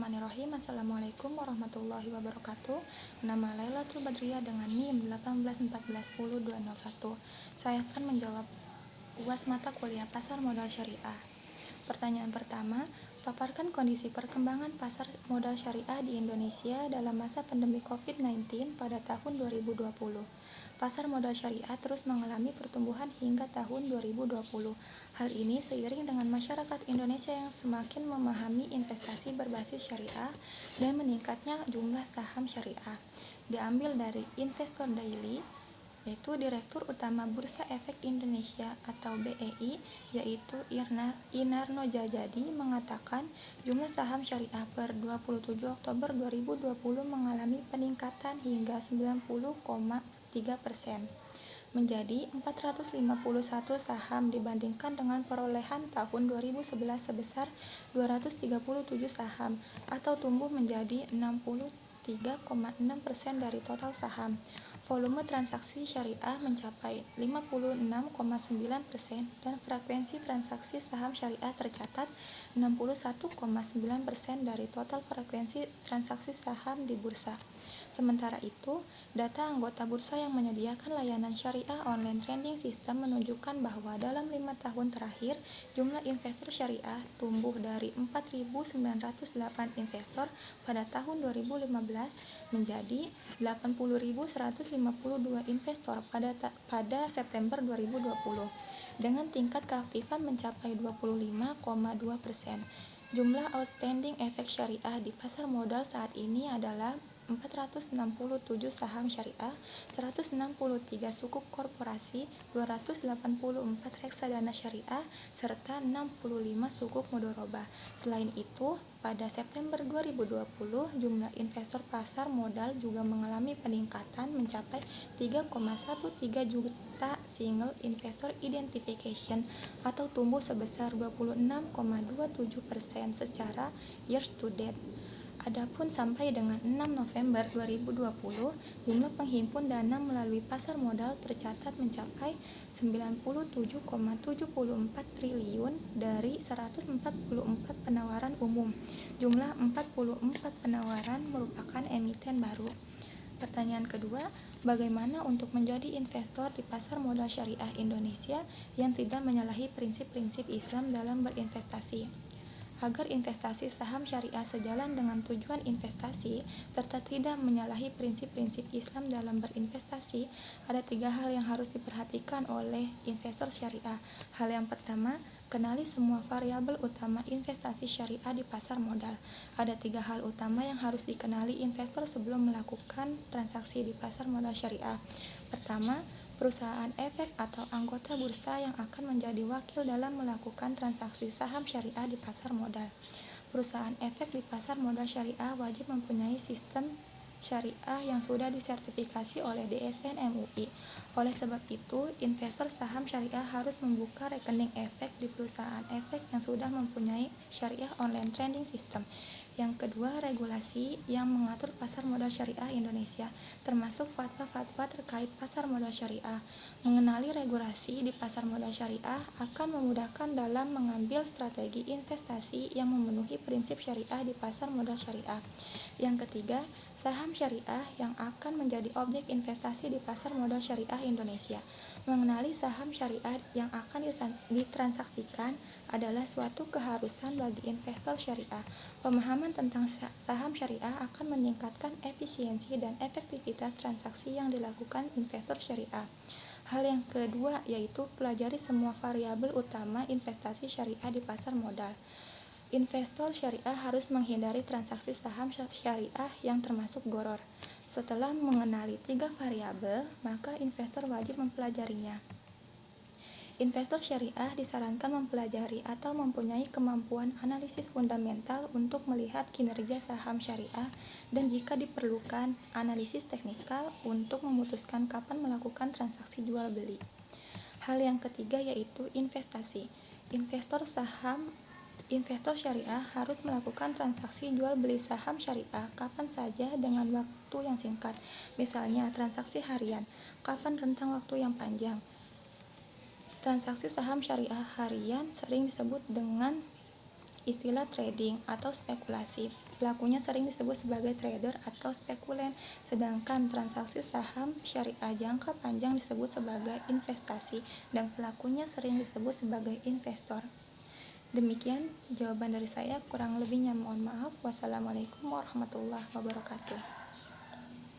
Bismillahirrahmanirrahim. Assalamualaikum warahmatullahi wabarakatuh. Nama Lailatul Badriyah dengan NIM 1814201. Saya akan menjawab UAS mata kuliah Pasar Modal Syariah. Pertanyaan pertama, paparkan kondisi perkembangan pasar modal syariah di Indonesia dalam masa pandemi COVID-19 pada tahun 2020. Pasar modal syariah terus mengalami pertumbuhan hingga tahun 2020. Hal ini seiring dengan masyarakat Indonesia yang semakin memahami investasi berbasis syariah dan meningkatnya jumlah saham syariah. Diambil dari Investor Daily, yaitu Direktur Utama Bursa Efek Indonesia atau BEI, yaitu Inarno Jajadi mengatakan jumlah saham syariah per 27 Oktober 2020 mengalami peningkatan hingga 90,3% menjadi 451 saham dibandingkan dengan perolehan tahun 2011 sebesar 237 saham atau tumbuh menjadi 63,6% dari total saham. Volume transaksi syariah mencapai 56,9% dan frekuensi transaksi saham syariah tercatat 61,9% dari total frekuensi transaksi saham di bursa. Sementara itu, data anggota bursa yang menyediakan layanan syariah online trading system menunjukkan bahwa dalam 5 tahun terakhir, jumlah investor syariah tumbuh dari 4.908 investor pada tahun 2015 menjadi 80.152 investor pada September 2020 dengan tingkat keaktifan mencapai 25,2%. Jumlah outstanding efek syariah di pasar modal saat ini adalah 467 saham syariah, 163 sukuk korporasi, 284 reksadana syariah, serta 65 sukuk mudharabah. Selain itu, pada September 2020, jumlah investor pasar modal juga mengalami peningkatan mencapai 3,13 juta single investor identification atau tumbuh sebesar 26,27% secara year to date. Adapun sampai dengan 6 November 2020, jumlah penghimpun dana melalui pasar modal tercatat mencapai 97,74 triliun dari 144 penawaran umum. Jumlah 44 penawaran merupakan emiten baru. Pertanyaan kedua, bagaimana untuk menjadi investor di pasar modal syariah Indonesia yang tidak menyalahi prinsip-prinsip Islam dalam berinvestasi? Agar investasi saham syariah sejalan dengan tujuan investasi serta tidak menyalahi prinsip-prinsip Islam dalam berinvestasi, ada 3 hal yang harus diperhatikan oleh investor syariah. Hal yang pertama, kenali semua variabel utama investasi syariah di pasar modal. Ada 3 hal utama yang harus dikenali investor sebelum melakukan transaksi di pasar modal syariah. Pertama, perusahaan efek atau anggota bursa yang akan menjadi wakil dalam melakukan transaksi saham syariah di pasar modal. Perusahaan efek di pasar modal syariah wajib mempunyai sistem syariah yang sudah disertifikasi oleh DSN MUI. Oleh sebab itu, investor saham syariah harus membuka rekening efek di perusahaan efek yang sudah mempunyai syariah online trading system. Yang kedua, regulasi yang mengatur pasar modal syariah Indonesia, termasuk fatwa-fatwa terkait pasar modal syariah. Mengenali regulasi di pasar modal syariah akan memudahkan dalam mengambil strategi investasi yang memenuhi prinsip syariah di pasar modal syariah. Yang ketiga, saham syariah yang akan menjadi objek investasi di pasar modal syariah Indonesia. Mengenali saham syariah yang akan ditransaksikan adalah suatu keharusan bagi investor syariah. Pemahaman tentang saham syariah akan meningkatkan efisiensi dan efektivitas transaksi yang dilakukan investor syariah. Hal yang kedua yaitu pelajari semua variabel utama investasi syariah di pasar modal. Investor syariah harus menghindari transaksi saham syariah yang termasuk gharar. Setelah mengenali 3 variabel, maka investor wajib mempelajarinya. Investor syariah disarankan mempelajari atau mempunyai kemampuan analisis fundamental untuk melihat kinerja saham syariah dan jika diperlukan, analisis teknikal untuk memutuskan kapan melakukan transaksi jual beli. Hal yang ketiga yaitu investasi. Investor syariah harus melakukan transaksi jual beli saham syariah kapan saja dengan waktu yang singkat. Misalnya transaksi harian, kapan rentang waktu yang panjang. Transaksi saham syariah harian sering disebut dengan istilah trading atau spekulasi. Pelakunya sering disebut sebagai trader atau spekulan, sedangkan transaksi saham syariah jangka panjang disebut sebagai investasi dan pelakunya sering disebut sebagai investor. Demikian jawaban dari saya, kurang lebihnya mohon maaf. Wassalamualaikum warahmatullahi wabarakatuh.